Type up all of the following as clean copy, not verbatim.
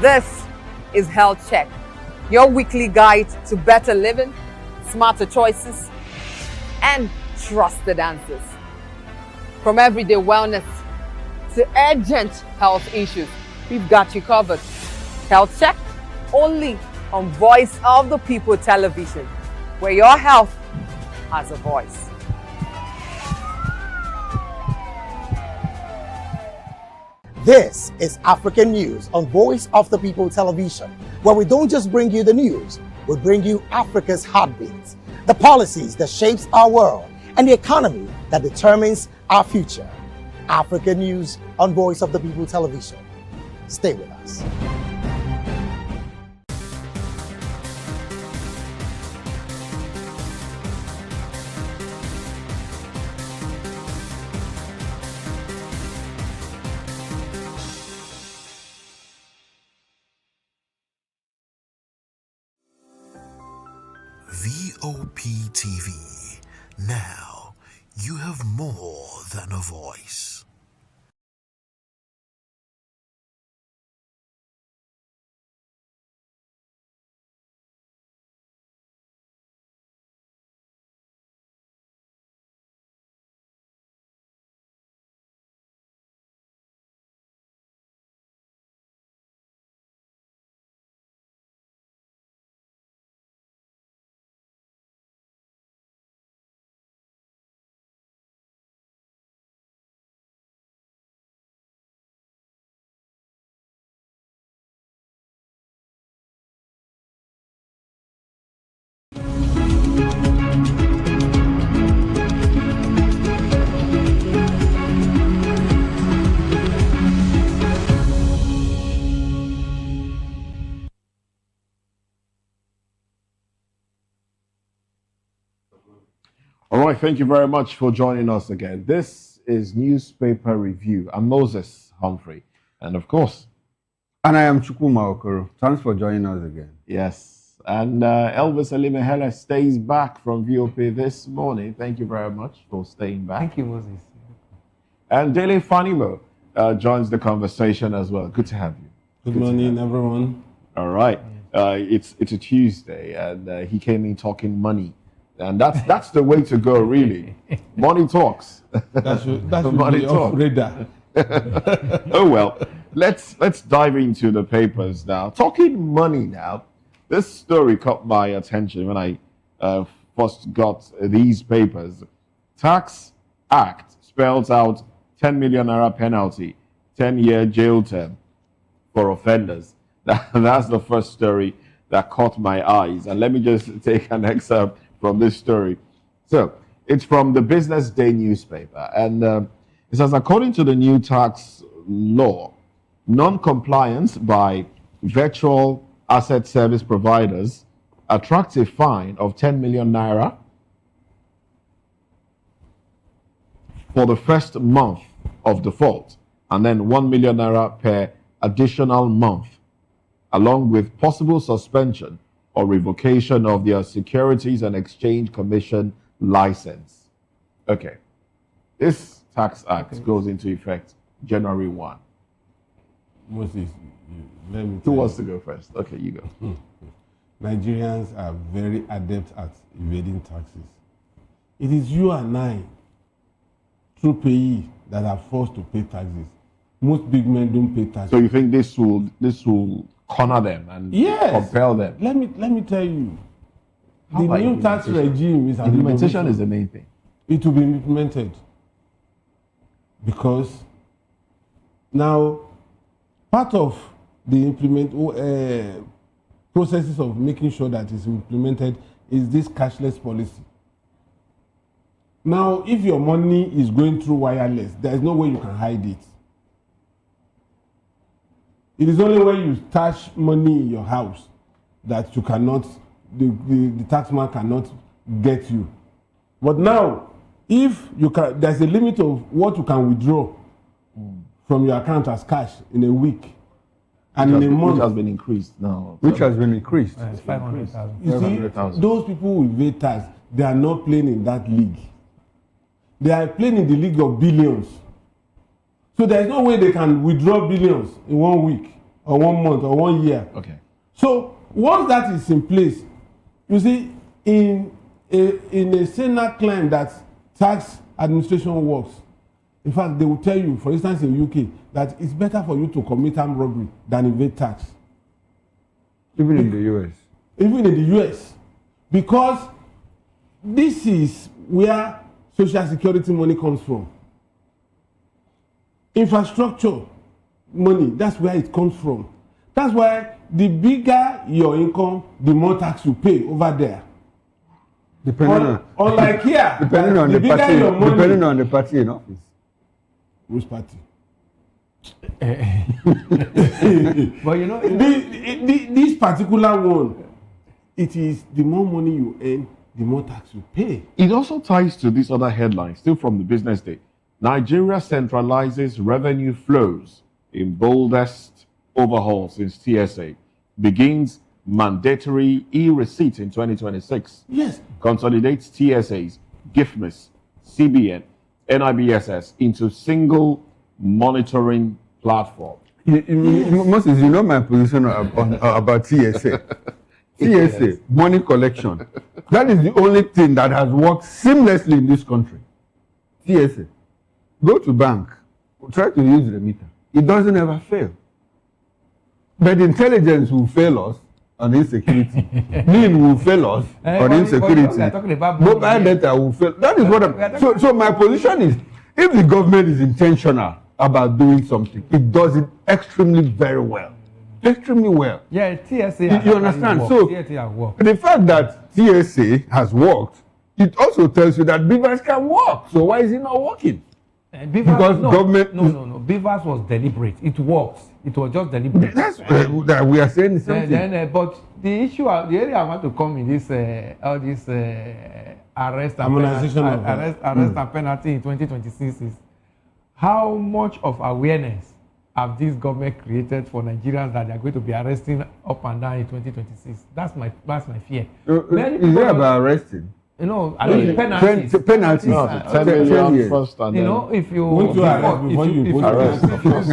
This is Health Check, your weekly guide to better living, smarter choices, and trusted answers. From everyday wellness to urgent health issues, we've got you covered. Health Check, only on Voice of the People television, where your health has a voice. This is African News on Voice of the People television, where we don't just bring you the news, we bring you Africa's heartbeats, the policies that shapes our world, and the economy that determines our future. African News on Voice of the People television. Stay with us. VOP TV. Now you have more than a voice. All right, thank you very much for joining us again. This is Newspaper Review. I'm Moses Humphrey, and of course, and I am Chukwuma Okoro. Thanks for joining us again. Yes, and Elvis Alimehela stays back from VOP this morning. Thank you very much for staying back. Thank you, Moses. And Dele Fanimo joins the conversation as well. Good to have you. Good morning, everyone. All right, it's a Tuesday, and he came in talking money. And that's the way to go, really. Money talks. That should Money be talk. off radar. Oh well, let's dive into the papers now. Talking money now. This story caught my attention when I first got these papers. Tax Act spells out 10 million naira penalty, 10-year jail term for offenders. That's the first story that caught my eyes. And let me just take an excerpt from this story. So it's from the Business Day newspaper, and it says, according to the new tax law, non-compliance by virtual asset service providers attracts a fine of 10 million naira for the first month of default, and then 1 million naira per additional month, along with possible suspension or revocation of their Securities and Exchange Commission license. Okay. This tax act goes into effect January 1. Moses, let me Who tell wants you, to go first? Okay, you go. Nigerians are very adept at evading taxes. It is you and I, true payee, that are forced to pay taxes. Most big men don't pay taxes. So you think this will corner them and compel them? Let me tell you. How The about new tax regime is an implementation is the main thing. It will be implemented because now part of the processes of making sure that it's implemented is this cashless policy. Now, if your money is going through wireless, there is no way you can hide it. It is only when you stash money in your house that you cannot, the taxman cannot get you. But now, if you can, there's a limit of what you can withdraw from your account as cash in a week and in a month. Which has been increased now. Which has been increased. It's 500,000. You see, those people who evade tax, they are not playing in that league. They are playing in the league of billions. So there is no way they can withdraw billions in 1 week or 1 month or 1 year. Okay. So once that is in place, you see, in a Senate claim that tax administration works, in fact, they will tell you, for instance, in UK, that it's better for you to commit armed robbery than evade tax. Even in the US. Even in the US, because this is where social security money comes from. Infrastructure money, that's where it comes from. That's why the bigger your income, the more tax you pay over there. Depending Unlike here, depending on the the bigger party, your money. depending on the party in office. Which party? But you know, This particular one, it is the more money you earn, the more tax you pay. It also ties to this other headline, still from the Business Day. Nigeria centralizes revenue flows in boldest overhaul since TSA. Begins mandatory e-receipt in 2026. Yes. Consolidates TSAs, GIFMIS, CBN, NIBSS into single monitoring platform. Moses, you know my position about TSA. TSA, money collection. That is the only thing that has worked seamlessly in this country. TSA. Go to bank, try to use the meter. It doesn't ever fail. But intelligence will fail us on insecurity. NIN will fail us on insecurity. Mobile data will fail. That is what I'm... So my position is, if the government is intentional about doing something, it does it extremely very well. Extremely well. yeah, TSA. You understand? Worked. So TSA has worked. the fact that TSA has worked, it also tells you that Beavers can work. So why is it not working? Because government- No. Beavers was deliberate. It works. It was just deliberate. That's that we are saying the same thing. But the issue, the area I want to come in this, all this arrest and Harmonization penalty, of- arrest and penalty in 2026 is how much of awareness have this government created for Nigerians that they are going to be arresting up and down in 2026? That's my fear. Many Is people it don't- about arresting? You know, I mean, penalties. Penalties. No, Uh, 10 10 million years. first and You then... know, if you Won't you arrest before you if put arrest, of course.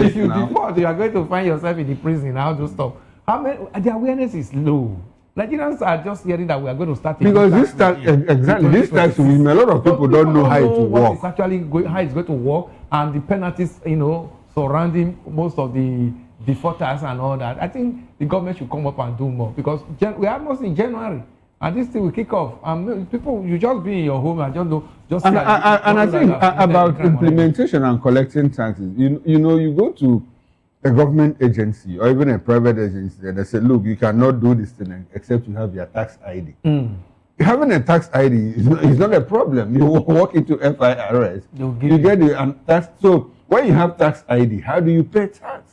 if you default, you are going to find yourself in the prison. How to stop? How many? The awareness is low. Nigerians are just hearing that we are going to start. Because this tax, exactly, this tax regime, a lot of people don't know how it will what work. it's actually going, how it's going to work, and the penalties, you know, surrounding most of the defaulters and all that. I think the government should come up and do more, because we are almost in January. And this thing will kick off. And people, you just be in your home and just do, just. And I think about implementation and collecting taxes, you know, you go to a government agency or even a private agency and they say, look, you cannot do this thing except you have your tax ID. Having a tax ID is not a problem. You walk into FIRS, you get the tax. So when you have tax ID, how do you pay tax?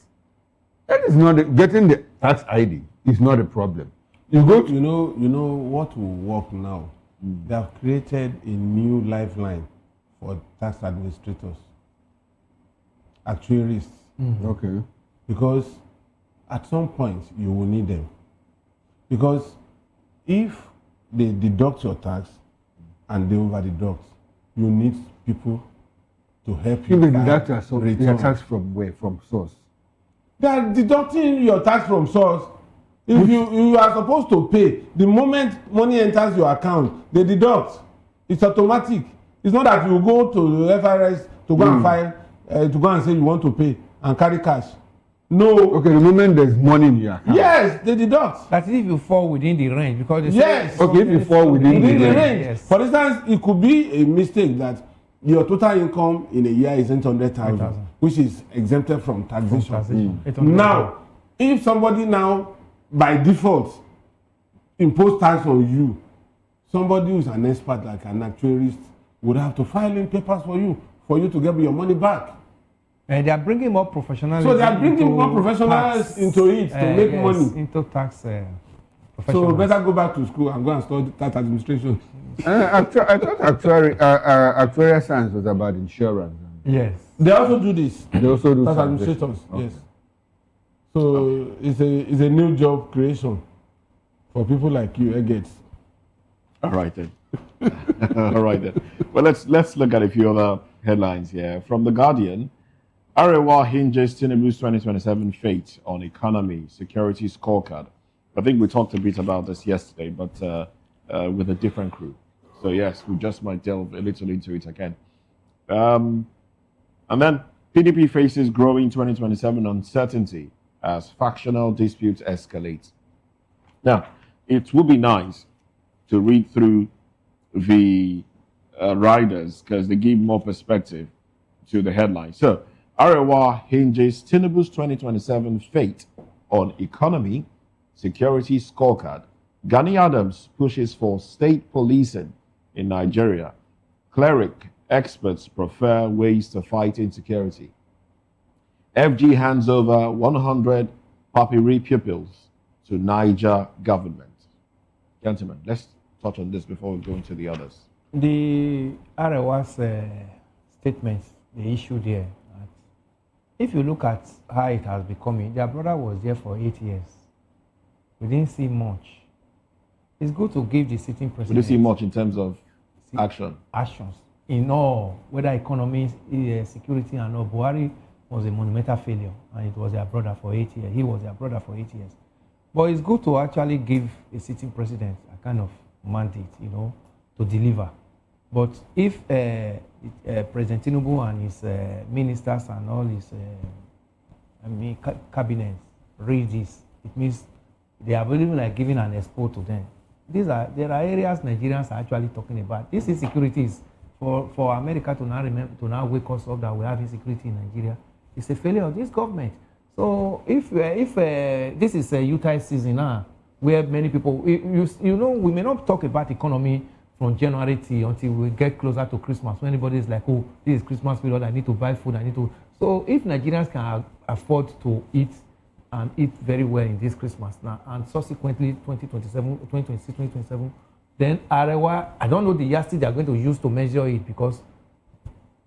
That is not getting the tax ID is not a problem. You go to You know what will work now? They have created a new lifeline for tax administrators, actuaries, okay. because at some point you will need them. Because if they deduct your tax and they over deduct, you need people to help you. Even file deduct your return. tax from where? From source. They are deducting your tax from source. If you are supposed to pay, the moment money enters your account, they deduct. It's automatic. It's not that you go to the FIRS to go and file, to go and say you want to pay and carry cash. No. Okay, the moment there's money in your account. Yes, they deduct. That's if you fall within the range, because they say Yes. Okay, if you fall within Within the range. Yes. For instance, it could be a mistake that your total income in a year is 800,000, 800,000. which is exempted from taxation. 800,000. Now, if somebody now, by default, impose tax on you, somebody who's an expert like an actuarist would have to file in papers for you to get your money back. And they are bringing more professionals. So they are bringing more professionals into it to make money. into tax. So Professionals. better go back to school and go and study tax administration. I thought actuarial science was about insurance. Yes. They also do this. They also do Tax taxation. administrators, Okay. yes. So it's a new job creation for people like you, Eggets. All right then. All right then. Well, let's look at a few other headlines here. From The Guardian, Arewa hinges Tinubu's 2027 fate on economy, security scorecard. I think we talked a bit about this yesterday, but with a different crew. So yes, we just might delve a little into it again. And then PDP faces growing 2027 uncertainty as factional disputes escalate. Now, it would be nice to read through the riders because they give more perspective to the headline. So, Arewa hinges Tinubu's 2027 fate on economy, security scorecard. Gani Adams pushes for state policing in Nigeria. Cleric experts prefer ways to fight insecurity. FG hands over 100 Papiri pupils to Niger government. Gentlemen, let's touch on this before we go into the others. The Arewa's statements, the issue there, if you look at how it has become, their brother was there for 8 years. We didn't see much. It's good to give the sitting president. We didn't see much in terms of actions in all, whether economy, security and all. Buhari was a monumental failure, and it was their brother for 8 years. He was their brother for 8 years. But it's good to actually give a sitting president a kind of mandate, to deliver. But if President Tinubu and his ministers and all his cabinets read this, it means they are really like giving an expo to them. There are areas Nigerians are actually talking about. This insecurity is for America to now wake us up that we have insecurity in Nigeria. It's a failure of this government. So if this is a Utah season now, where many people, we may not talk about economy from January until we get closer to Christmas. When everybody is like, oh, this is Christmas period, I need to buy food, So if Nigerians can afford to eat and eat very well in this Christmas now, and subsequently 2027, 2026, 2027, then Arewa, I don't know the yardstick they are going to use to measure it, because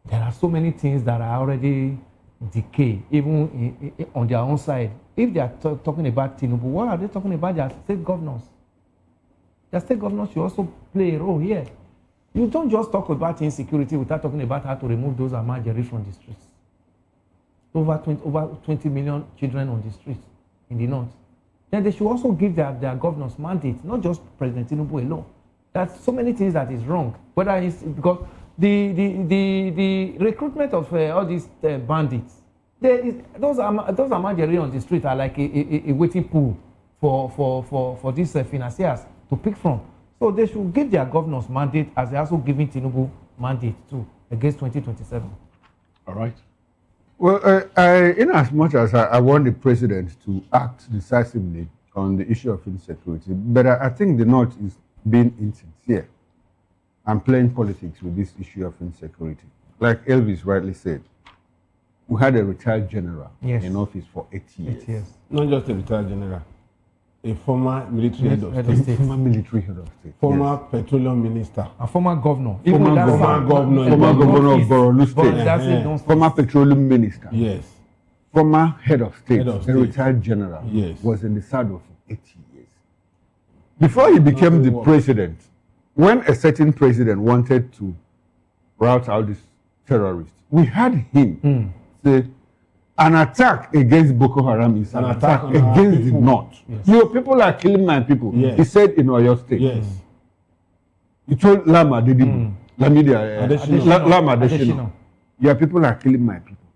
there are so many things that are already decay, even on their own side. If they are talking about Tinubu, what are they talking about? Their state governors. Their state governors should also play a role here. You don't just talk about insecurity without talking about how to remove those Amajeri from the streets. Over 20 million children on the streets in the north. Then they should also give their governors mandate, not just President Tinubu alone. There's so many things that is wrong. Whether it's because the recruitment of all these bandits, those Amajeri on the street are like a waiting pool for these financiers to pick from. So they should give their governors mandate, as they're also giving Tinubu mandate too against 2027. All right. Well, in as much as I want the president to act decisively on the issue of insecurity, but I think the North is being insincere and playing politics with this issue of insecurity. Like Elvis rightly said, we had a retired general in office for 8 years. 8 years. Not just a retired general, a former military head of state. Former military head of state. Former petroleum minister. A former governor. Former governor of Borno State. Former petroleum minister. Yes. Former head of state, a retired general. Yes. Was in the saddle for 8 years. Before he became the president, when a certain president wanted to rout out these terrorists, we had him say, an attack against Boko Haram is an attack against the North. Yes. Your people are killing my people. Yes. He said in Oyo State. Yes. He told Lama Adeshino. Your people are killing my people.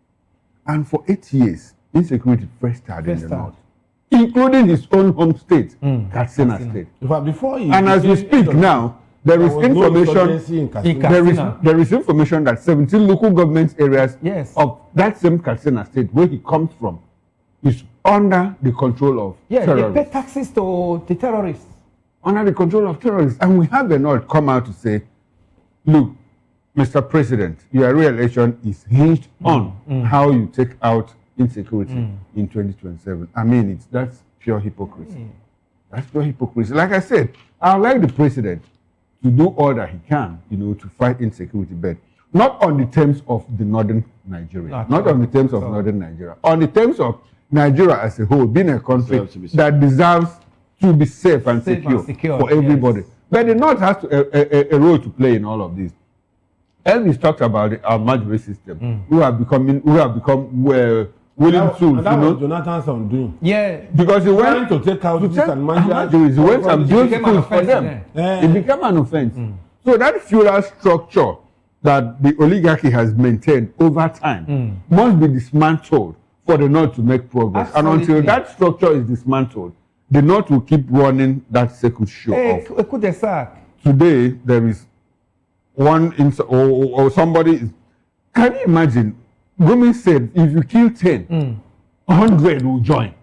And for 8 years, insecurity festered in the North, including his own home state, Katsina State. And as we speak now, there is information. There is information that 17 local government areas of that same Katsina State, where he comes from, is under the control of terrorists. They pay taxes to the terrorists. Under the control of terrorists, and we have the North come out to say, "Look, Mr. President, your re-election is hinged on how you take out insecurity in 2027." I mean, that's pure hypocrisy. That's pure hypocrisy. Like I said, I would like the president to do all that he can, to fight insecurity, but not on the terms of the northern Nigeria, not on the terms of northern Nigeria, on the terms of Nigeria as a whole, being a country that deserves to be safe and secure for everybody. But the North has a role to play in all of this. Elvis talked about the Almajiri system, who have become willing tools, and that was Jonathan's undoing. Yeah. because he Trying went to take out this and Almajiris, he went and built became an schools for offense, them. yeah. It became an offense. So that feudal structure that the oligarchy has maintained over time must be dismantled for the North to make progress. And until Absolutely. that structure is dismantled, the North will keep running that circuit show Hey, off. coup d'etat. Today, there is one, or somebody is, can you imagine? Gumi said, if you kill 10, 100 will join.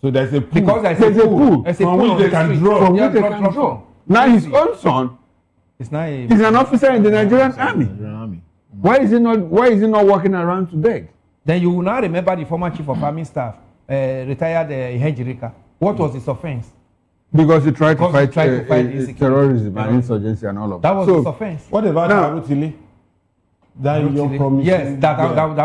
So there's a pool. Because there's There's a a pool. pool There's a from pool which on they the can street. draw. From Yeah, which they can draw. draw. Now his own son It's not a, is an officer in the Nigerian army. Nigerian army. Why is he not walking around to beg? Then you will now remember the former chief of army staff, retired Ihejirika. What was his offense? Because he tried to Because he fight, tried to fight insecurity. terrorism and insurgency and all of That was so his offense. What about Now- Arutili? That young promising. Yes, that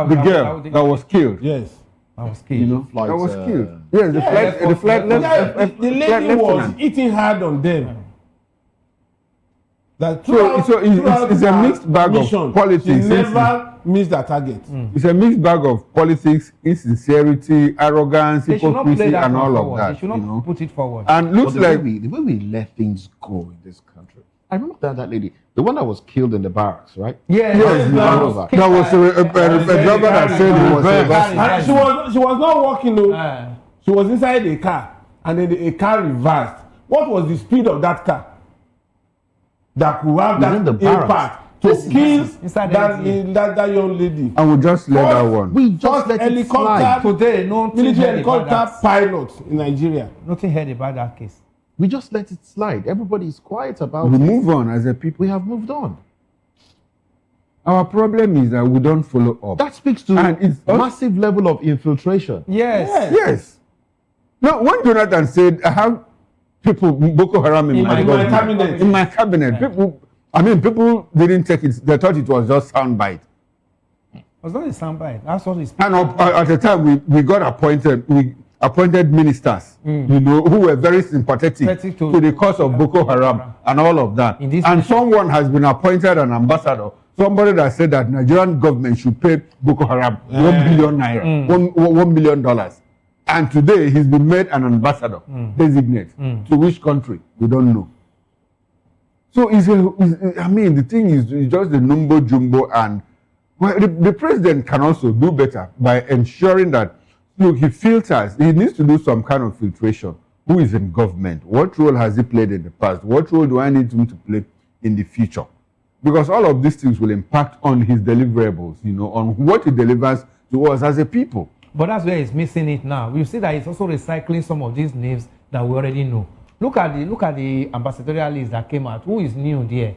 the girl that was killed, Yes. I was killed. you know, Flight, that was uh, killed. Yes, the flight The lady was lieutenant. eating hard on them. That So it's a her mixed bag of mission, politics, She isn't it? never missed her target. It's a mixed bag of politics, insincerity, arrogance, They should not play hypocrisy, that and one all of forward. that. They should You not know, put it forward. and looks But like the way we let things go in this country. I remember that lady, the one that was killed in the barracks, right? Yeah, yes, no. there was a driver that said he was a Carry. And she was not walking though. Uh, She was inside a car, and then a car reversed. What was the speed of that car that could have Within that the barracks. impact to kill inside that, the that young lady? and we just let that one. We just First let it helicopter, slide. today, nothing military heard about helicopter that. pilot in Nigeria. Nothing heard about that case. We just let it slide. Everybody is quiet about We it. move on as a people. We have moved on. Our problem is that we don't follow up. That speaks to And it's massive level of infiltration. Yes. Yes. No, when Jonathan said, I have people, Boko Haram in my my government, cabinet. in my cabinet, people didn't take it. They thought it was just soundbite. It was not a soundbite. That's what it's. And at the time, we got appointed. We appointed ministers, you know, who were very sympathetic Sympathetic to to the cause of Boko Haram and all of that. In this And nation. someone has been appointed an ambassador. Somebody that said that Nigerian government should pay Boko Haram 1 billion naira, $1 million. And today he's been made an ambassador designate to which country we don't know. So the thing is it's just the number jumbo, and well, the president can also do better by ensuring that, look, he filters. He needs to do some kind of filtration. Who is in government? What role has he played in the past? What role do I need him to play in the future? Because all of these things will impact on his deliverables, you know, on what he delivers to us as a people. But that's where he's missing it now. You see that he's also recycling some of these names that we already know. Look at the ambassadorial list that came out. Who is new there?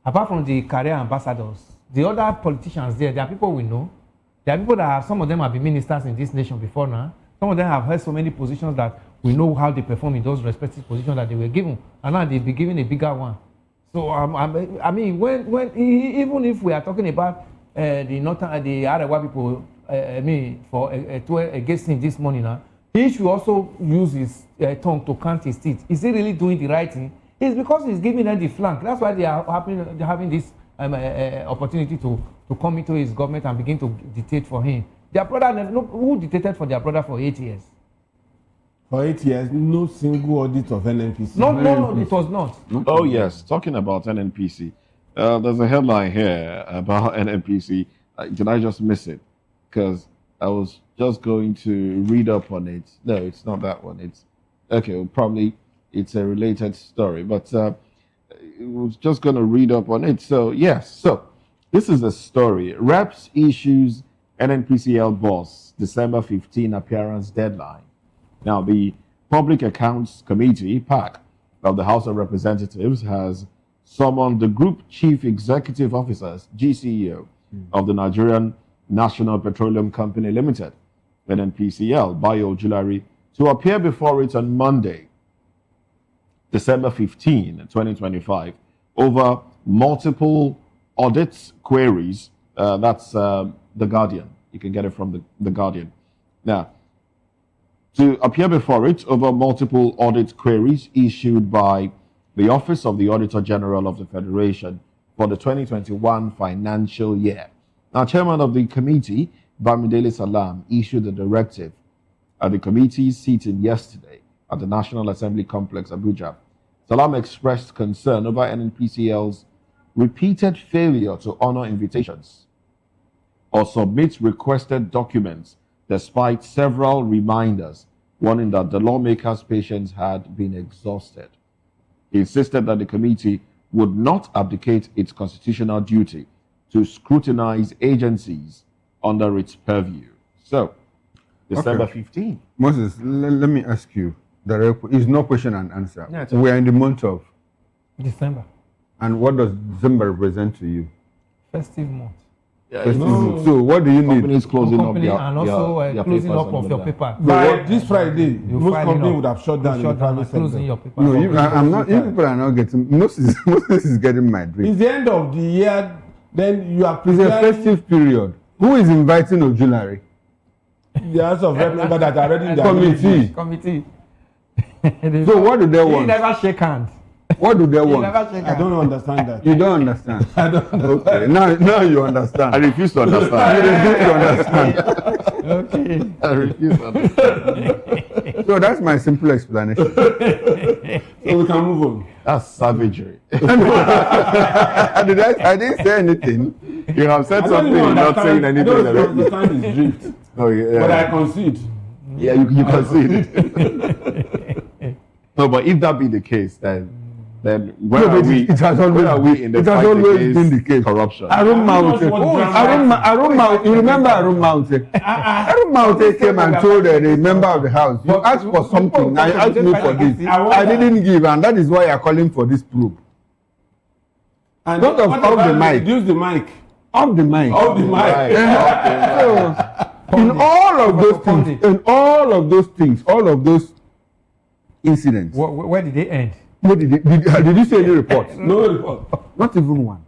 Apart from the career ambassadors, the other politicians there are people we know. There are people that have, some of them have been ministers in this nation before now. Some of them have held so many positions that we know how they perform in those respective positions that they were given. And now they'll be given a bigger one. So, I mean, even if we are talking about the Northern, the Arewa people, against him this morning now, he should also use his tongue to count his teeth. Is he really doing the right thing? It's because he's giving them the flank. That's why they're having this opportunity to come into his government and begin to dictate for him. Their brother, who dictated for their brother for 8 years? For 8 years, no single audit of NNPC. No, it was not. Oh, yes. Talking about NNPC, there's a headline here about NNPC. Did I just miss it? Because I was just going to read up on it. No, it's not that one. It's okay. Well, probably it's a related story, but I was just going to read up on it. So, yes. So, this is the story. Reps issues NNPCL boss December 15 appearance deadline. Now, the Public Accounts Committee, PAC, of the House of Representatives has summoned the Group Chief Executive Officers, GCEO, of the Nigerian National Petroleum Company Limited, NNPCL, Bayo Ojulari, to appear before it on Monday, December 15, 2025, over multiple audit queries. That's The Guardian. You can get it from The Guardian. Now, to appear before it over multiple audit queries issued by the Office of the Auditor General of the Federation for the 2021 financial year. Now, chairman of the committee, Bamidele Salam, issued a directive at the committee's sitting yesterday at the National Assembly Complex, Abuja. Salam expressed concern over NNPCL's repeated failure to honor invitations or submit requested documents despite several reminders, warning that the lawmakers' patience had been exhausted. He insisted that the committee would not abdicate its constitutional duty to scrutinize agencies under its purview. So, December 15. Moses, let me ask you. It's no question and answer. Yeah, we are in the month of December, and what does December represent to you? festive month. Yeah, Festive no, month. So what do you need? companies closing up Company their, and also their closing papers up and of all your that. paper. By this Friday, most filing companies up. would have shut down in the Shut down private and closing sector. your paper. No, I'm not. You people are not getting. Moses is getting my drift. It's the end of the year, then you are It's a preparing festive period. Who is inviting Ojulari? the House of Rep members that are already in their Committee. Committee. So what do they He want? never shake hands. What do they He want? never shake I hands. don't understand that. You don't understand. I don't understand. Okay, now you understand. I refuse to You understand. refuse to understand. Okay. I refuse to understand. So that's my simple explanation. So we can move on. That's savagery. I didn't say anything. You have said I don't something, even you're not understand- saying I anything don't directly. understand his drift, Oh, yeah. but I concede. Yeah, you concede. No, but if that be the case, then where No, are but we? it has always where are we in the it has fight always against been the case. corruption? Arun Mount. Who knows what Arun Mount. You remember Arun Mount? Arun Mount came and told the member of the house, you asked for something, now you asked me for this. I didn't give, and that is why you are calling for this probe. And Don't what off about the mic. Reduce the mic. Off the mic. Off the mic. Right. So, in all of those things, all of those incidents, Where did they end? what did you see any reports? No report. Not even one.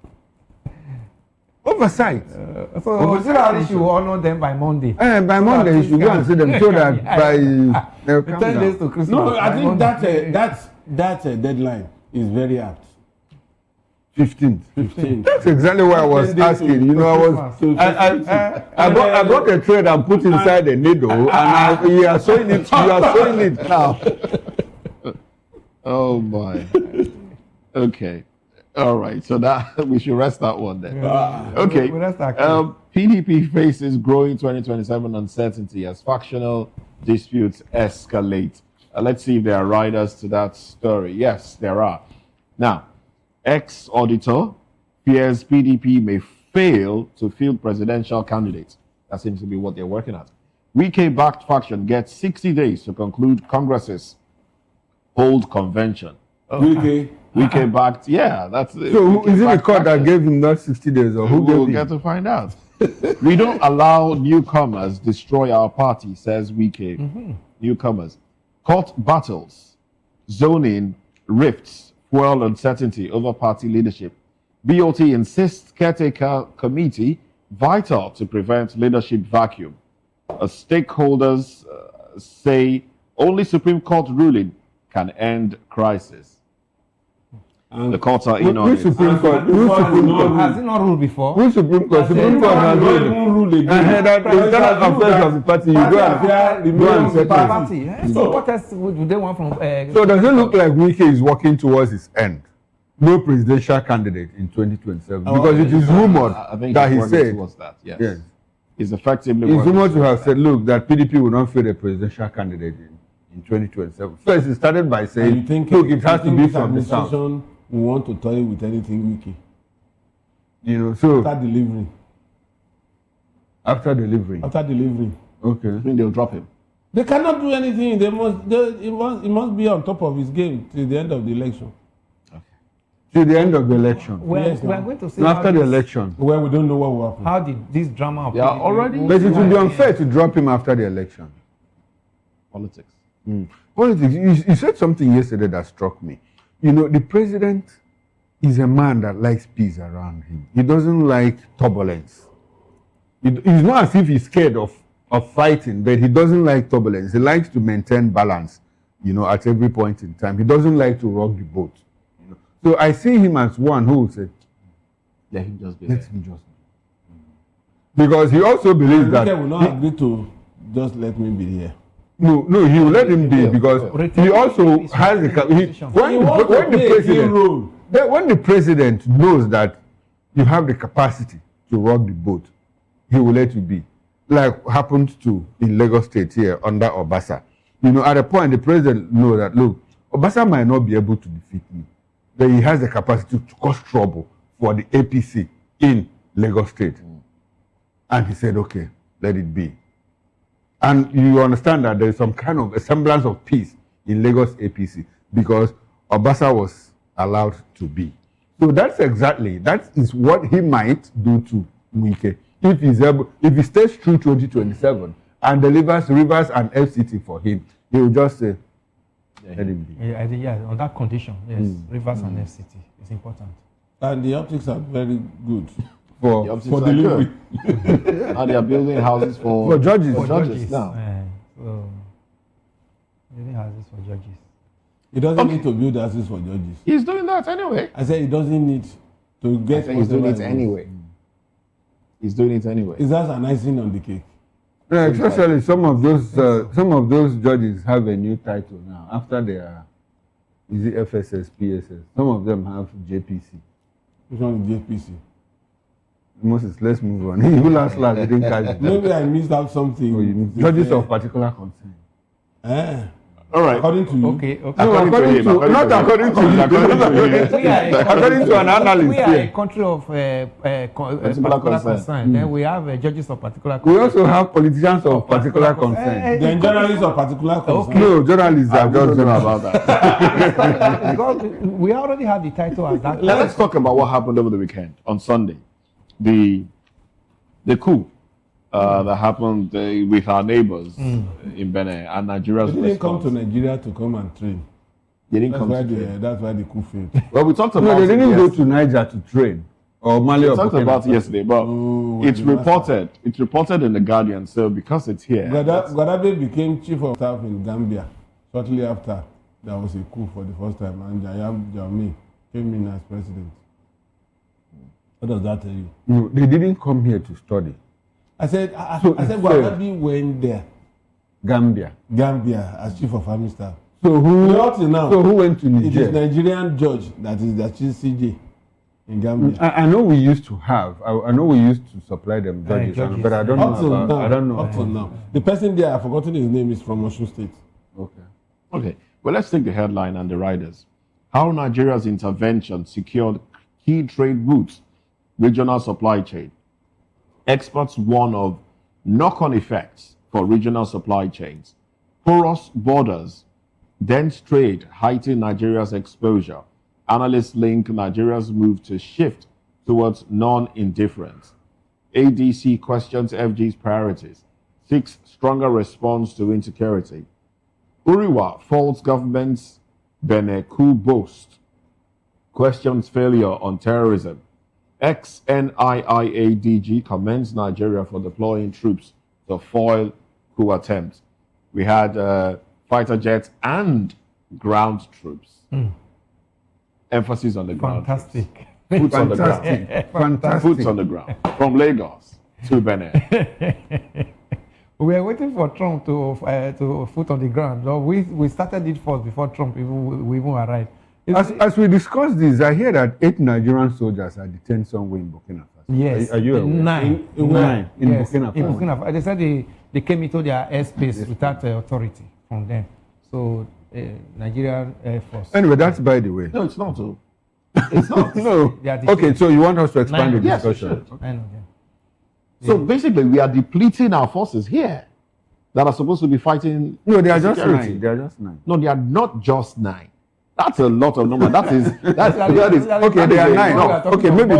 Oversight. So Ojulari should honor them by Monday. By Monday, you should go and see them so that by they'll come 10 days down. to Christmas. No, I by think Monday. that deadline is very apt. 15th. 15. That's exactly what I was 10 days asking. You know, I brought a thread and put inside a needle, and you are showing it. You are showing it now. Oh my. Okay. All right. So that we should rest that one then. Okay. We rest that case. PDP faces growing 2027 uncertainty as factional disputes escalate. Let's see if there are riders to that story. Yes, there are. Now, ex-auditor fears PDP may fail to field presidential candidates. That seems to be what they're working at. Wike-backed faction gets 60 days to conclude Congress's hold convention. Wike-backed, yeah, that's it. So, is it the Wike-backed court that faction. gave him that 60 days, or who We'll gave get him? to find out. We don't allow newcomers destroy our party, says Wike. Newcomers. Court battles, zoning, rifts, fuel uncertainty over party leadership. BOT insists caretaker committee vital to prevent leadership vacuum. Stakeholders say only Supreme Court ruling can end crisis. The courts are in on Which it. Supreme Court? Which Supreme Court? Has it not ruled before? Which Supreme Court? That's Supreme it. Court has Don't ruled. even rule again. That internal affairs of the party. You go and settle it. Party. So what else do they want from? So does it look like Wike is working towards his end? No presidential candidate in 2027, because it is rumored I think that he's he working said, towards that. Yes. yes, He's effectively it's working rumored to towards have said, look, that PDP will not field a presidential candidate in 2027. First, he started by And saying, you think look, it has to be this from the south. administration will want to toy with anything wiki You know, so after delivery. after delivery. After delivery, Okay. I think they'll drop him. they cannot do anything. It must be on top of his game till the end of the election. To the end of the election. Yes, We are ma'am. going to see And after how the this- election. Well, we don't know what will happen. How did this drama of Yeah, PDP already- But it would be unfair to drop him after the election. Politics. Politics. You said something yesterday that struck me. You know, the president is a man that likes peace around him. He doesn't like turbulence. It's not as if he's scared of fighting, but he doesn't like turbulence. He likes to maintain balance, you know, at every point in time. He doesn't like to rock the boat. You know? So I see him as one who will say, Let him just be Let there. him just. Because he also believes that. Wike will not agree to just let me be here. No, he will let him be because he also has the when the president knows that you have the capacity to rock the boat, he will let you be. Like happened to in Lagos State here under Obasa. You know, at a point the president knows that look, Obasa might not be able to defeat me, but he has the capacity to cause trouble for the APC in Lagos State. And he said, okay, let it be. And you understand that there is some kind of a semblance of peace in Lagos APC because Obasa was allowed to be. So that is what he might do to Wike if he stays through 2027 and delivers Rivers and FCT for him. He will just say, let him be. Yeah, on that condition, yes, Rivers and FCT is important. And the optics are very good. The optics For are delivery. good. Now they are building houses for judges. Now. So, building houses for judges. He doesn't need to build houses for judges. He's doing that anyway. I said he doesn't need to get. He's doing it whatever he anyway. He's doing it anyway. wants. Is that an icing on the cake? Yeah, especially some of those judges have a new title now after their is it FSS, PSS. Some of them have JPC. Which one is JPC? Moses, let's move on. Who last didn't catch it. Maybe I missed out something. Oh, you mean judges of particular concern. All right. According to you. Okay. No, according to an analyst. We are a country of particular concern. Then we have judges of particular concern. We also have politicians of particular concern. Then journalists of particular concern. No, journalists are just know about that. Because we already have the title as that. Let's talk about what happened over the weekend on Sunday. The coup that happened with our neighbors in Benin and Nigeria's They didn't come response. to Nigeria to come and train. They didn't That's come why to train. that's why the coup failed. Well, we talked about No, they didn't it go to Niger to train. Or Mali We or talked Burkina about it Faso. yesterday, but it's reported. It's reported in the Guardian. So because it's here, Gaddafi became chief of staff in Gambia shortly after there was a coup for the first time, and Yahya Jammeh came in as president. What does that tell you? No, they didn't come here to study. I said So Gaddafi went there, Gambia. Gambia, as chief of army staff. So who Now, So who went to it is Niger? Nigerian judge that is the chief CJ in Gambia. I know we used to have. I know we used to supply them judges, judges. but I don't know Up till about. now, I don't know. up till now. The person there, I've forgotten his name, is from Osun State. Okay. Well, let's take the headline and the riders. How Nigeria's intervention secured key trade routes, regional supply chain. Experts warn of knock-on effects for regional supply chains. Porous borders, dense trade heighten Nigeria's exposure. Analysts link Nigeria's move to shift towards non-indifference. ADC questions FG's priorities. Seeks stronger response to insecurity. Uriwa faults government's Benin coup boast. Questions failure on terrorism. Ex-NIIA DG commends Nigeria for deploying troops to foil coup attempts. We had fighter jets and ground troops. Emphasis on the ground. Fantastic. Boots on the ground. Fantastic. Boots on the ground. From Lagos to Benin. We are waiting for Trump to foot on the ground. So we started it first before Trump we even arrived. As we discuss this, I hear that 8 Nigerian soldiers are detained somewhere in Burkina Faso. Yes. Are you aware? 9. Nine in Yes, Burkina in Faso. Burkina Faso. They said they came into their airspace without authority from them. So Nigerian Air Force. Anyway, that's by the way. No, it's not. Oh. It's not. No. They are detained. Okay, so you want us to expand the 9. Yes, we discussion? should. I know them. So basically, we are depleting our forces here that are supposed to be fighting. No, they are just security. 9. They are just 9. No, they are not just 9. That's a lot of number. That is Okay, they are 9. No, Okay, maybe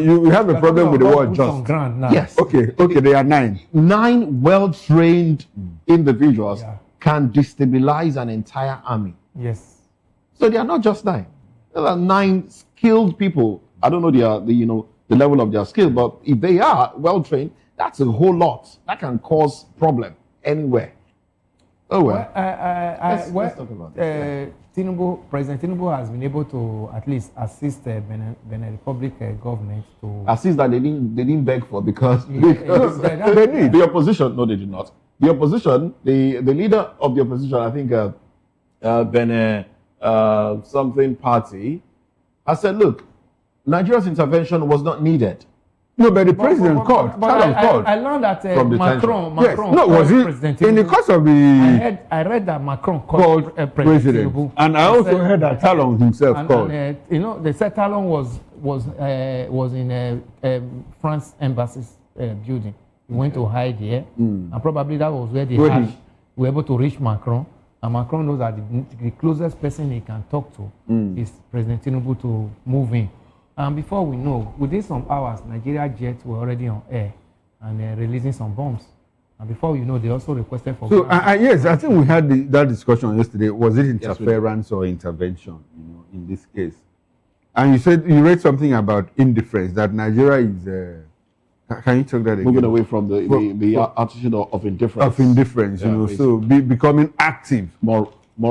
you have a problem with the word boots on just. ground now. Yes. Okay, they are 9. 9 well-trained individuals Yeah. can destabilize an entire army. Yes. So they are not just 9. There are 9 skilled people. I don't know the level of their skill, but if they are well trained, that's a whole lot. That can cause problem anywhere. Oh well. Well, Let's talk about this. President Tinubu has been able to at least assist Benin Republic government to. Assist that they didn't beg for because Yeah, they need. The opposition. No, they did not. The opposition, the leader of the opposition, I think Benin something party, I said, look, Nigeria's intervention was not needed. No, but the president called. Talon called. I learned that From the Macron. Yes. No, was called it President in the Tinubu. course of the I read that Macron called called president, Tinubu. and I also heard that Talon himself called. They said Talon was in France embassy's building. He went to hide here, and probably that was where they were able to reach Macron. And Macron knows that the closest person he can talk to is President Tinubu to move in. And before we know, within some hours, Nigeria jets were already on air and releasing some bombs. And before you know, they also requested for. So yes, I think we had that discussion yesterday. Was it interference or intervention? In this case, and you said you read something about indifference, that Nigeria is. Can you talk that again? Moving away from the attitude of indifference. Of indifference, so becoming active, more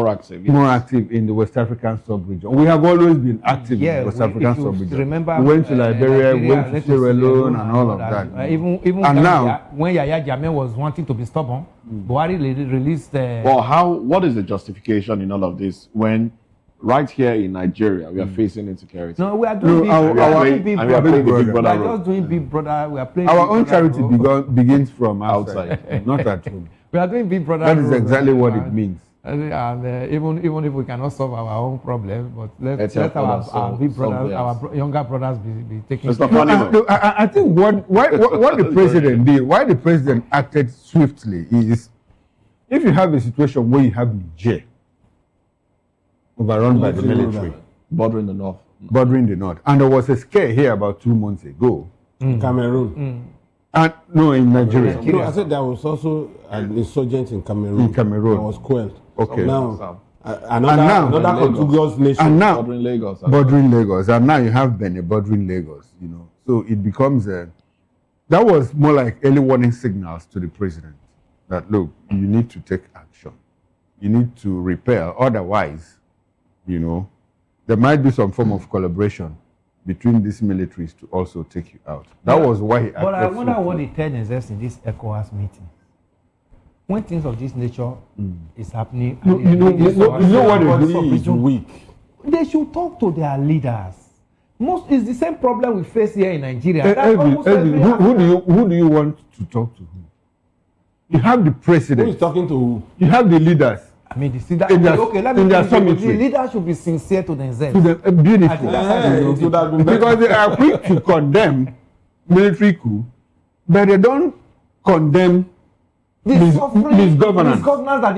active. Yes. More active in the West African sub-region. We have always been active in the West African sub-region. Remember, we went to Liberia, we went to Sierra Leone, and all of that. Even and now, when Yahya Jammeh was wanting to be stubborn, Buhari released. What is the justification in all of this when right here in Nigeria we are facing insecurity? No, we are doing big brother. We are just doing big brother. We are playing. Our own charity begins from outside, not at home. We are doing big brother. That is exactly what it means. And even if we cannot solve our own problem, but let our big brothers, our younger brothers be taking. I think what the president did, why the president acted swiftly is, if you have a situation where you have Niger overrun by the military, bordering the north, and there was a scare here about 2 months ago. Cameroon. And no, in Nigeria. No, I said there was also an insurgent in Cameroon. That was quelled. Okay. Now, another contiguous nation. And now, bordering Lagos. Bordering Lagos. And now you have Benin bordering Lagos, So it becomes that was more like early warning signals to the president that, look, you need to take action. You need to repel. Otherwise, there might be some form of collaboration between these militaries to also take you out. That was why he acted. But I wonder what the turn is in this ECOWAS meeting. When things of this nature is happening, you know what is weak. They should talk to their leaders. It's the same problem we face here in Nigeria. Who do you want to talk to? You have the president. Who is talking to who? You have the leaders. I mean, the leaders should be sincere to themselves. Beautiful. Because they are quick to condemn military coup, but they don't condemn misgovernance.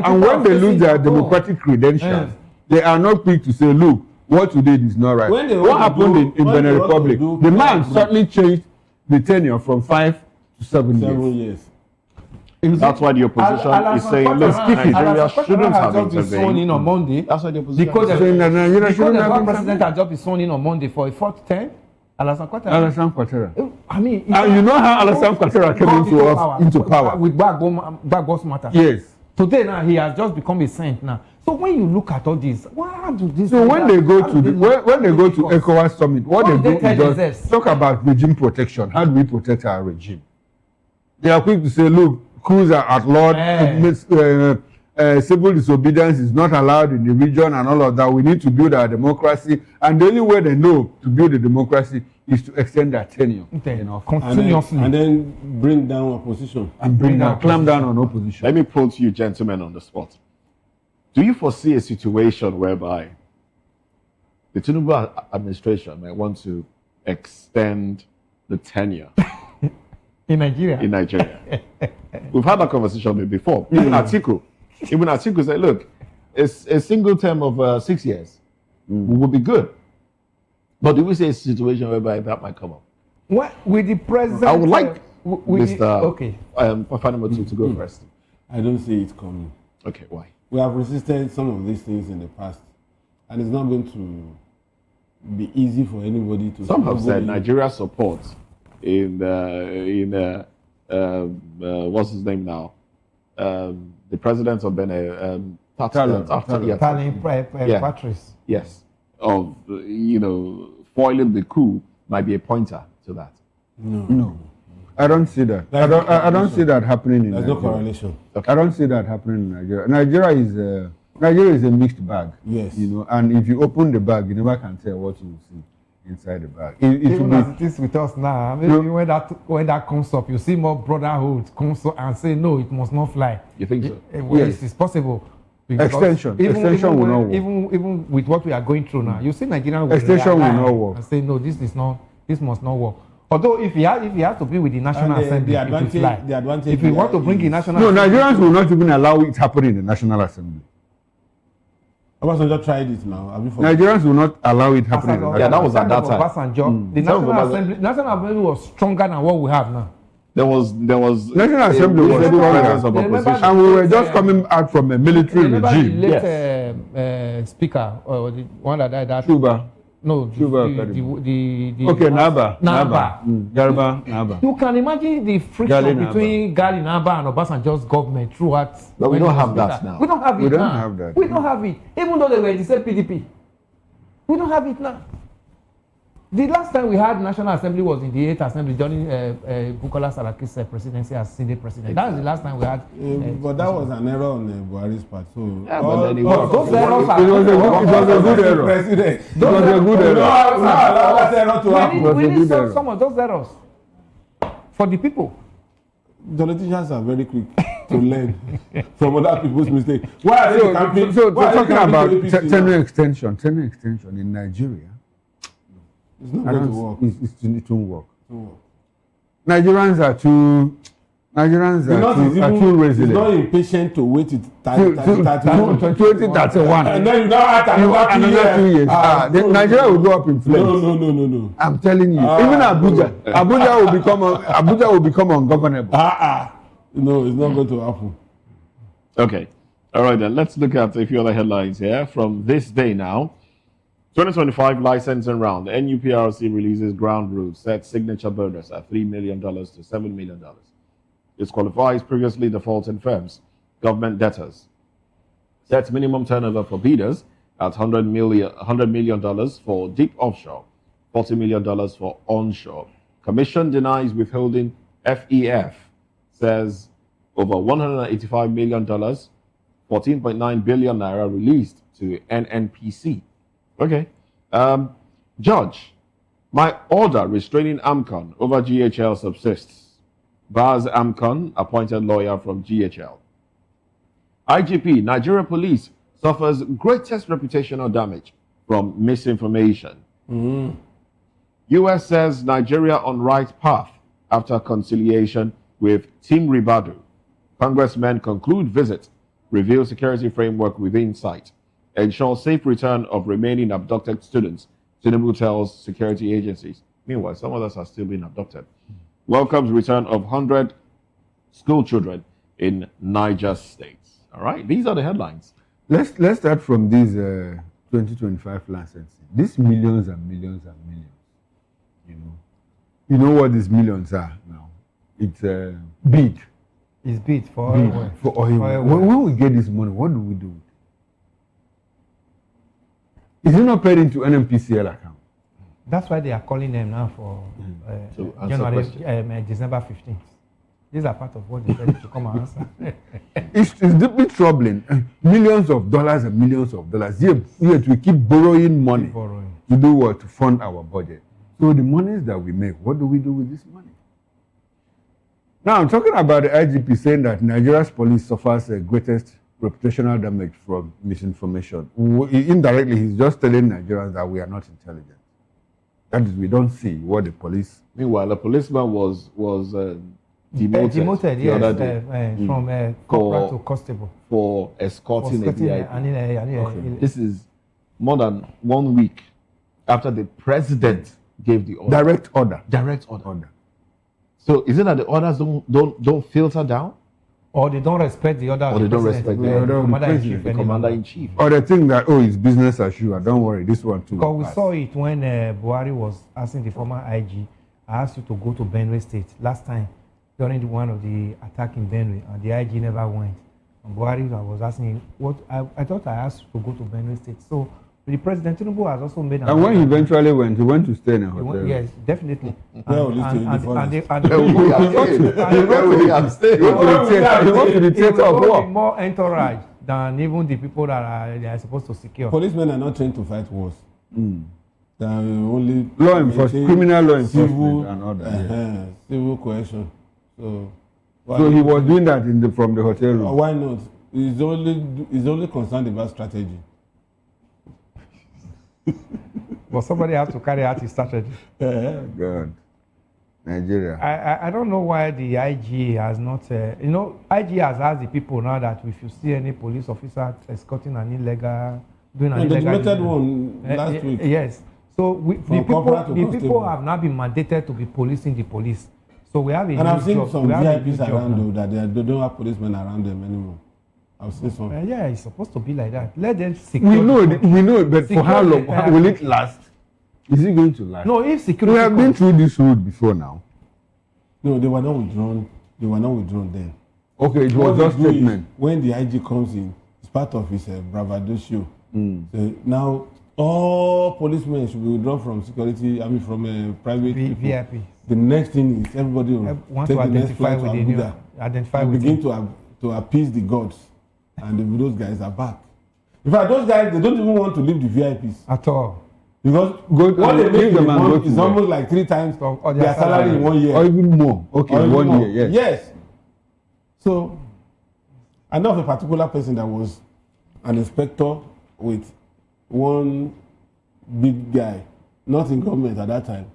And when they lose their democratic credentials, they are not quick to say, look, what you did is not right. What happened in Benin Republic? The man certainly changed the tenure from 5 to 7 years. That's why the opposition is saying, look, Nigeria shouldn't have intervened. Sworn in on Monday. That's why the opposition because is saying the president had just been sworn in on Monday for a fourth term. Alassane Ouattara. I mean, you know how Alassane Ouattara came into power with Gbagbo's matter. Yes. Today now he has just become a saint now. So when you look at all this, what do this? So when they go to ECOWAS summit, what they do is just talk about regime protection. How do we protect our regime? They are quick to say, look, coups are outlawed, civil disobedience is not allowed in the region and all of that. We need to build our democracy. And the only way they know to build a democracy is to extend their tenure. Continuously. And then bring down opposition. And clamp down on opposition. Let me put you gentlemen on the spot. Do you foresee a situation whereby the Tinubu administration might want to extend the tenure in Nigeria? We've had that conversation before. Even Atiku said, look, it's a single term of 6 years. We will be good. But do we see a situation whereby that might come up? What with the president? I would like Mr. Fanima to go first. I don't see it coming. Okay, why? We have resisted some of these things in the past, and it's not going to be easy for anybody to. Some have said Nigeria's support in what's his name now, the the president of Benin, Talon. Yeah. Patrice. Yes, of foiling the coup might be a pointer to that. No. I don't see that. That's I don't no see that happening in There's no Nigeria. correlation. I don't see that happening in Nigeria. Nigeria is a mixed bag. Yes. And if you open the bag, you never can tell what you see inside the bag. It Even will as be, it is with us now, maybe when that comes up, you see more brotherhood comes up and say no, it must not fly. You think so? Well, Yes. it's possible. Because Extension will not work. Even with what we are going through now, you see Nigerian will Extension will lie not work. and say no, this must not work. Although if he has to be with the National Assembly, it will fly. The advantage If we want to bring the National no, Assembly, Nigerians will not even allow it happening in the National Assembly. Obasanjo tried it now. Have you forgotten? Nigerians will not allow it happening. in the Yeah, National that was at that time. Obasanjo, the National Assembly was stronger than what we have now. There was National Assembly was reasonable stronger. presence of Remember opposition. And we were just coming out from a military Remember regime. the late speaker, or the one that died? Cuba. No, Cuba the Okay, Naba. Naba. Garba Naba. You can imagine the friction Gali Naba. between Gali Naba and Obasanjo's government throughout. But we when don't he was have that speaker. now. We don't have it We don't now. have that. We don't have it. Even though they were in the same PDP. We don't have it now. The last time we had National Assembly was in the 8th Assembly during Bukola Saraki's presidency as Senate president. That was the last time we had. But that was an error on Buhari's part. So Yeah, but then it was. Those errors are. It was a good error. President. It was a good No, error. allow that error to happen. was We a need good error. some of those errors for the people. Politicians are very quick to learn from other people's mistakes. Why are they camping? So why are they talking camping about to APC now? tenure extension in Nigeria, It's not I going to don't. work. It won't work. It won't work. Nigerians are too It's not impatient to wait it 2031. and then you now add Another 2 years. No, Nigeria will go up in flames. No. I'm telling you. Even Abuja will become ungovernable. No, it's not going to happen. Okay. All right, then. Let's look at a few other headlines here from this day now. 2025 licensing round. The NUPRC releases ground rules, sets signature bonus at $3 million to $7 million. Disqualifies previously defaulting firms, government debtors. Sets minimum turnover for bidders at $100 million for deep offshore, $40 million for onshore. Commission denies withholding FEF, says over $185 million, 14.9 billion naira released to NNPC. Okay. Judge, my order restraining AMCON over GHL subsists. Bars AMCON, appointed lawyer from GHL. IGP, Nigeria Police suffers greatest reputational damage from misinformation. US says Nigeria on right path after conciliation with Team Ribadu. Congressmen conclude visit, reveal security framework within sight. Ensure safe return of remaining abducted students, Tinubu tells security agencies. Meanwhile, some others are still being abducted. Welcomes return of 100 school children in Niger State. All right, these are the headlines. Let's start from these 2025 licensing. These millions and millions and millions. You know what these millions are now? It's bid. It's bid for oil. For oil. When we get this money, what do we do with it? Is it not paid into NNPCL account? That's why they are calling them now for To answer December 15th. These are part of what they said to come and answer. It's deeply troubling. Millions of dollars and millions of dollars. Yet we keep borrowing money to do what? To fund our budget. So the monies that we make, what do we do with this money? Now I'm talking about the IGP saying that Nigeria's police suffers the greatest reputational damage from misinformation. Indirectly, he's just telling Nigerians that we are not intelligent. That is, we don't see what the police. Meanwhile, a policeman was demoted the yes, other day from corporal to constable for escorting a VIP. Okay. This is more than 1 week after the president gave the order. Direct order. So is it that the orders don't filter down? Or they don't respect the order. Or they don't respect the order of the commander-in-chief. Or they think that, it's business as usual. Don't worry, this one too. Because we saw it when Buhari was asking the former IG, I asked you to go to Benue State last time during one of the attack in Benue, and the IG never went. Buhari, I was asking him, what I thought I asked to go to Benue State. So the President Tinubu has also made an And when he eventually went, he went to stay in a He hotel. went- yes, definitely. Where will he stay? In the and forest? they- and Where will he have stayed? Where will he have stayed? He went to the theater. He went to the it theater of will war. be more entourage than even the people that they are supposed to secure. Policemen are not trained to fight wars. They are only Law enforcement, criminal law enforcement civil, and all that. civil coercion. So So he was doing that from the hotel room. why not? He's only concerned about strategy. But somebody has to carry out his strategy. God. Nigeria. I don't know why the IG has not, IG has asked the people now that if you see any police officer escorting an illegal, doing an And the illegal. documented one last week. Yes. So From corporal to the people constable. have now been mandated to be policing the police. So we have a And new I've seen job. some We have a new VIPs job around now. though that they don't have policemen around them anymore. I've seen some. Yeah, it's supposed to be like that. Let them secure. We know, the country. we know, but for Secure how the long? entire Will it country. last? Is it going to last? No, if security. We have been comes- through this road before now. No, they were not withdrawn. They were not withdrawn then. Okay, it What was just they do is, statement. when the IG comes in, it's part of his bravado show. Mm. So now all policemen should be withdrawn from security. I mean, from private people. VIP. The next thing is everybody will Want take to the next identify flight to with the new. Abuja Identify and with begin him. to appease the gods, and those guys are back. In fact, those guys they don't even want to leave the VIPs At all. because Go- what they leave make in them a and go month to is work. almost like 3 times Of their salary in 1 year. Or even more. Okay, Or even 1 more. year, yes. Yes. So, I know of a particular person that was an inspector with one big guy, not in government at that time.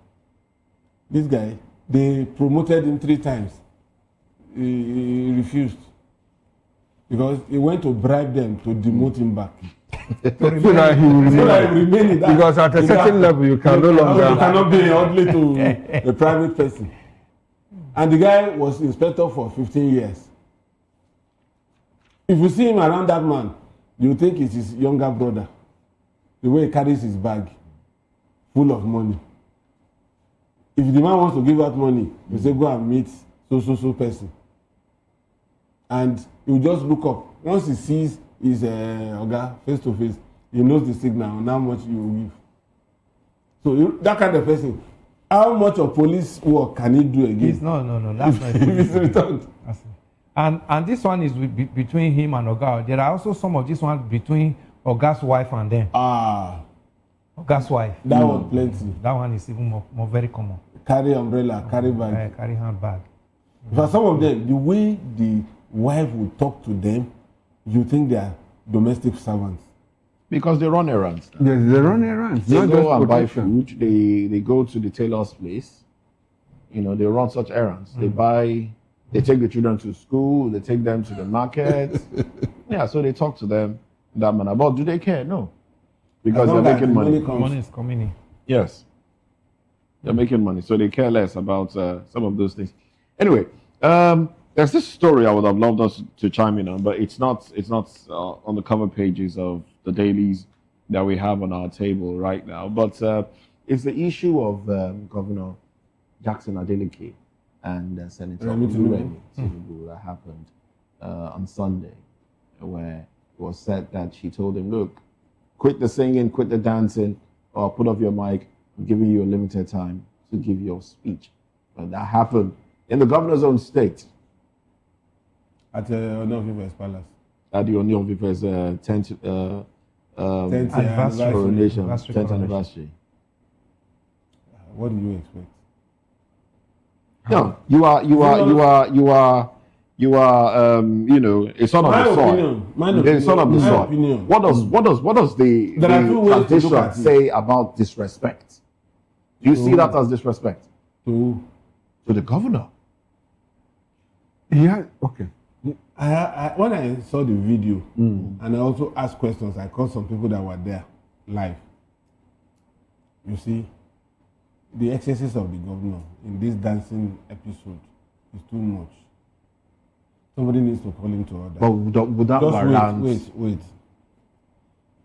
This guy, they promoted him 3 times. He refused because he went to bribe them to demote him back. So that he will So that he remain. will remain in that. Because at a in certain that- level, you can no You longer. cannot be orderly to a private person. And the guy was inspector for 15 years. If you see him around that man, you think it's his younger brother. The way he carries his bag full of money. If the man wants to give out money, you say go and meet so person. And you just look up. Once he sees his oga face to face, he knows the signal on how much you will give. So that kind of person, how much of police work can he do again? It's, no. That's not. If it's returned. That's it. And this one is between him and Oga. There are also some of this one between Oga's wife and them. Oga's wife. That one plenty. That one is even more very common. Carry umbrella, carry bag. Carry handbag. For some of them, the way the wife will talk to them, you think they are domestic servants. Because they run errands. Yes, they run errands. They not go just and buy protection. food. They go to the tailor's place. You know, they run such errands. They take the children to school. They take them to the market. Yeah, so they talk to them in that manner. But do they care? No, because As they're long as making the money. comes. Money is coming in. Yes, they're making money, so they care less about some of those things. Anyway, there's this story I would have loved us to chime in on, but it's not on the cover pages of the dailies that we have on our table right now. But it's the issue of Governor Jackson Adeleke and Senator Remi Tinubu. Tinubu that happened on Sunday, where it was said that she told him, "Look, quit the singing, quit the dancing, or put off your mic. I'm giving you a limited time to give your speech." But that happened in the governor's own state At Onofife's palace. at the Oni of Ife's 10th 10th Anniversary. coronation, Anniversary 10th coronation. anniversary. What do you expect? No, you are, you know, a son of My the soil. opinion, my A son of the opinion, my soil. opinion. What does the There are two ways to look tradition at it. say about disrespect? Do you see that as disrespect To to the governor? Yeah, okay. when I saw the video and I also asked questions, I called some people that were there live. You see, the excesses of the governor in this dancing episode is too much. Somebody needs to call him to order. But would that Just warrant? wait.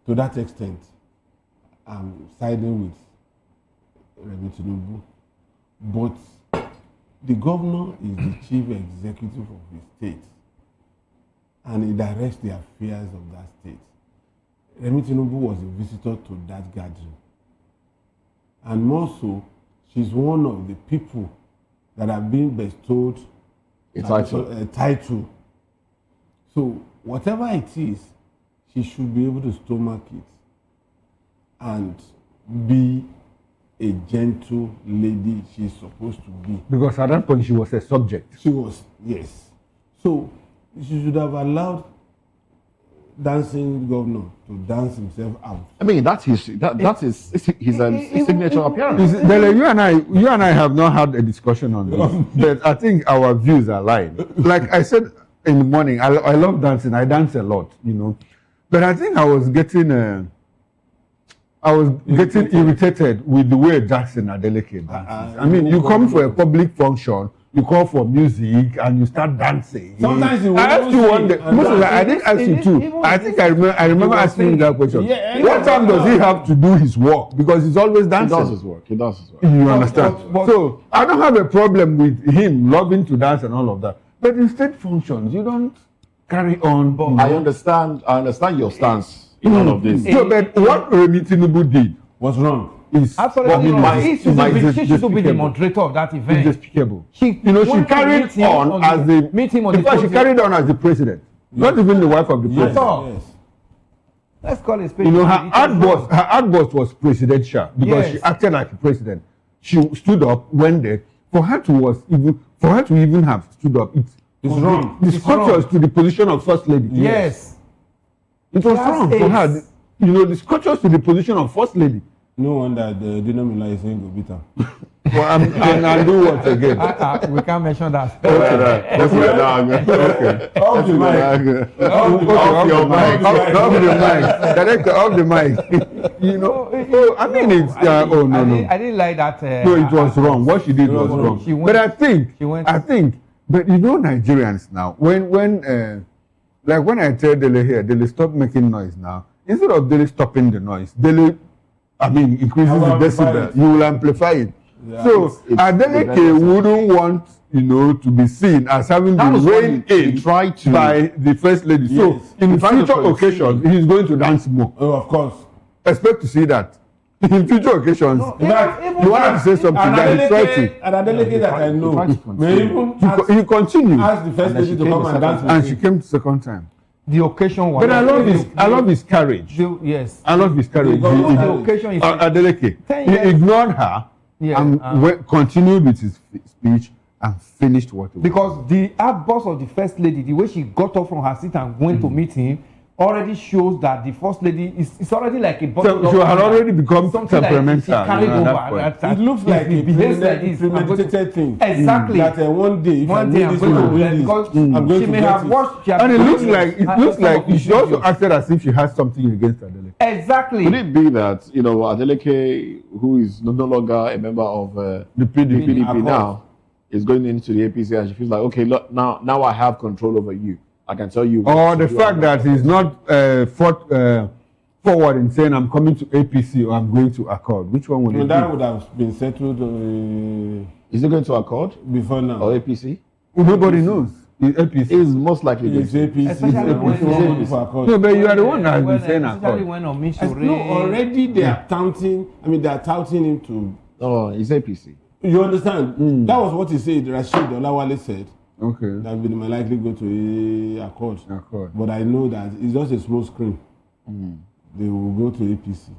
To that extent, I'm siding with Remi Tinubu. But the governor is the chief executive of the state. and he directs the affairs of that state. Remi Tinubu was a visitor to that gathering. And more so, she's one of the people that have been bestowed A title. a title. So whatever it is, she should be able to stomach it and be a gentle lady she's supposed to be. Because at that point she was a subject. She was, yes. So she should have allowed dancing governor to dance himself out. I mean, that's his signature appearance. Dele, you and I have not had a discussion on this, but I think our views are aligned. Like I said in the morning, I love dancing. I dance a lot, you know, but I think I was getting irritated with the way Jackson Adeleke dances. I mean, you come for a public function, you call for music, and you start dancing. Sometimes you I asked you one day. I didn't ask you too. I think I remember asking you that question. What time does he have to do his work? Because he's always dancing. He does his work. He does his work. You understand? So I don't have a problem with him loving to dance and all of that. But in state functions, you don't carry on. I understand your stance in all of this. So, but what Remi Tinubu did was wrong. Is Absolutely wrong. She should be the moderator of that event. It's despicable. She carried on as the in fact, she carried on as the president, not even the wife of the president. Yes. Let's call it spade. You know, her outburst was presidential because she acted like a president. She stood up, went there. For her to even have stood up, it's wrong. Discourteous to the position of first lady. Yes. It was wrong for her. You know, discourteous to the position of first lady. No wonder the Dinamila is saying go beat her. Well, I'll do what again? We can't mention that. That's your dog. Okay. Off the mic. Off your mic. Off the mic. Director, off the mic. You know, I mean, it's, no. I didn't like that. No, it was wrong. What she did was wrong. But I think, but you know, Nigerians now, when I tell Dele here, Dele stop making noise now. Instead of Dele stopping the noise, Dele, increases the decibel. You will amplify it. Yeah, so Adeleke wouldn't want, to be seen as having been reined in by the first lady. Yes. So in future occasions, he's going to dance more. Oh, of course. Expect to see that. In future occasions, you want to say something that he's trying to. And Adeleke that I know, he continued. Asked the first lady to come and dance with and she came the second time. The occasion was. But I love his courage. Yes. I love his courage. The occasion is. Adeleke, he ignored her and continued with his speech and finished what he was. Because the outburst of the first lady, the way she got up from her seat and went to meet him, already shows that the first lady is already like a bottle. So she had already become temperamental. Like she carried over. It looks like a premeditated thing. Exactly. That one day, if I need this to win this, I'm going to get it. And it looks like she also acted as if she has something against Adeleke. Exactly. Could it be that Adeleke, who is no longer a member of the PDP now, is going into the APC and she feels like, okay, look, now I have control over you. I can tell you. Or the fact that he's not forward in saying I'm coming to APC or I'm going to Accord. Which one would it be? That would have been settled. Is he going to Accord before now? Or APC? Nobody knows. APC is most likely it's APC. APC. No, but you are the one that has been saying Accord. No, already they are touting. I mean, they are touting him to. Oh, it's APC. You understand? That was what he said. Rashid Olawale said. Okay. That will might likely go to Accord. But I know that it's just a small screen. They will go to APC.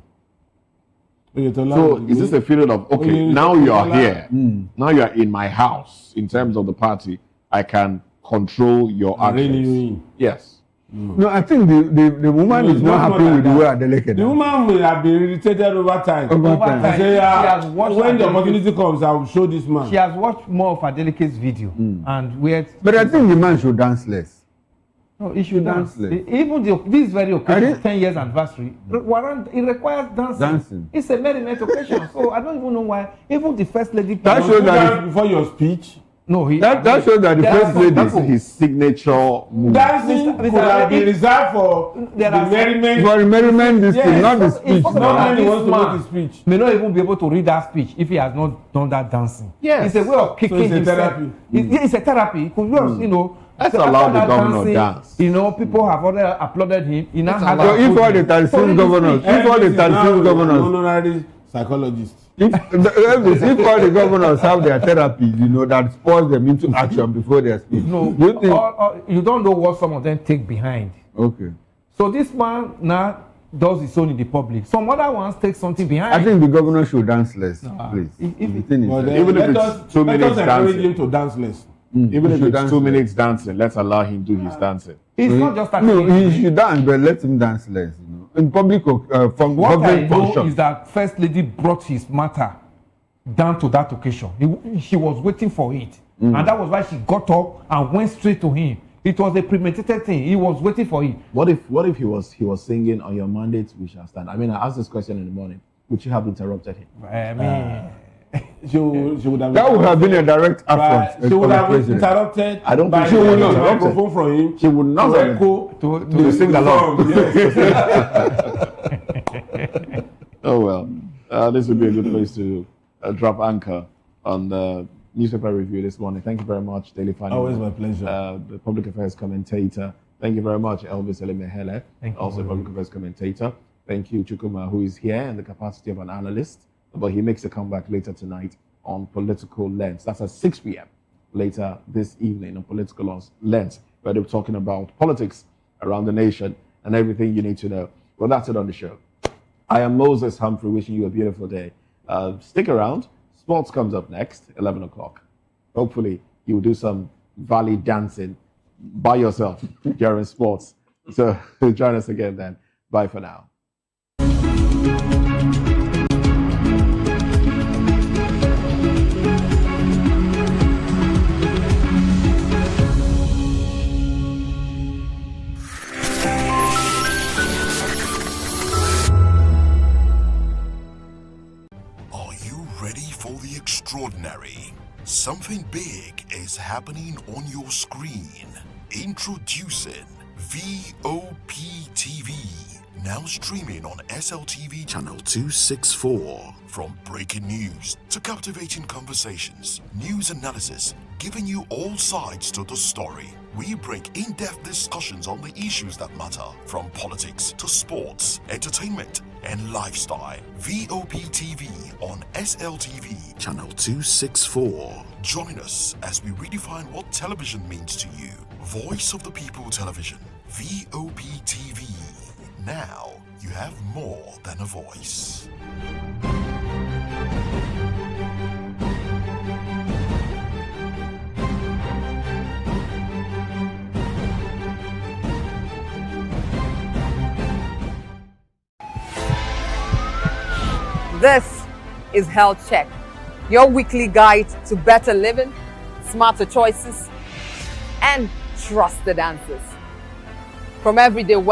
So is this a feeling of, okay, now you are here. Now you are in my house in terms of the party. I can control your actions. Yes. No, I think the woman is not happy with the way Adeleke. The woman will have been irritated over time. I say, when the opportunity comes, I will show this man. She has watched more of Adeleke's video. But I think the man should dance less. No, he should dance less. Even this very occasion, 10 years anniversary, it requires dancing. It's a merriment occasion. So I don't even know why. Even the first lady. That shows that before your speech. No, that shows that the first lady. That's his signature move. Dancing could have been reserved for the merriment. For the merriment, this thing, not the speech. Nobody wants to make a speech. May not even be able to read that speech if he has not done that dancing. Yes. It's a way of kicking himself. It's a therapy. It's a therapy. Let's So allow after the that governor dancing, dance. You know, people have already applauded him. He now had So a if all the podium. Tansin governors, if all the Tansin governors, honorary psychologist. if all the governors have their therapy, you know, that spurs them into action before they speak. No, Do you think? you don't know what some of them take behind. Okay. So this man now does his own in the public. Some other ones take something behind. I think the governor should dance less, please. The thing is, But Even if let it's us 2 let minutes us encourage dancing. him to dance less. Even he if should it's dance 2 less. minutes dancing, let's allow him do his dancing. It's not just that. No, he should dance, but let him dance less. You know, in public from What I public know function. is that First Lady brought his matter down to that occasion. She was waiting for it. And that was why she got up and went straight to him. It was a premeditated thing. He was waiting for it. What if he was singing on your mandate we shall stand? I mean, I asked this question in the morning. Would you have interrupted him? I mean, She would have. That would have been a direct But affront. she would for the have been president. interrupted. I don't by think she would taking not the interrupt it. microphone from him. She would not to have echo to sing along. song, yes. Oh well, this would be a good place to drop anchor on the newspaper review this morning. Thank you very much, Daily Final. Always my pleasure. The public affairs commentator. Thank you very much, Elvis Elimehele, Thank you. also a public affairs commentator. Thank you, Chukuma, who is here in the capacity of an analyst, but he makes a comeback later tonight on Political Lens. That's at 6 p.m. later this evening on Political Lens, where they're talking about politics around the nation and everything you need to know. Well, that's it on the show. I am Moses Humphrey, wishing you a beautiful day. Stick around. Sports comes up next, 11 o'clock. Hopefully, you will do some valley dancing by yourself during sports. So join us again then. Bye for now. Are you ready for the extraordinary? Something big is happening on your screen. Introducing VOP TV. Now streaming on SLTV channel 264. From breaking news to captivating conversations, news analysis, giving you all sides to the story. We break in-depth discussions on the issues that matter, from politics to sports, entertainment, and lifestyle. VOP TV on SLTV channel 264. Join us as we redefine what television means to you. Voice of the People Television, VOP TV. Now you have more than a voice. This is Health Check, your weekly guide to better living, smarter choices, and trusted answers. From everyday wellness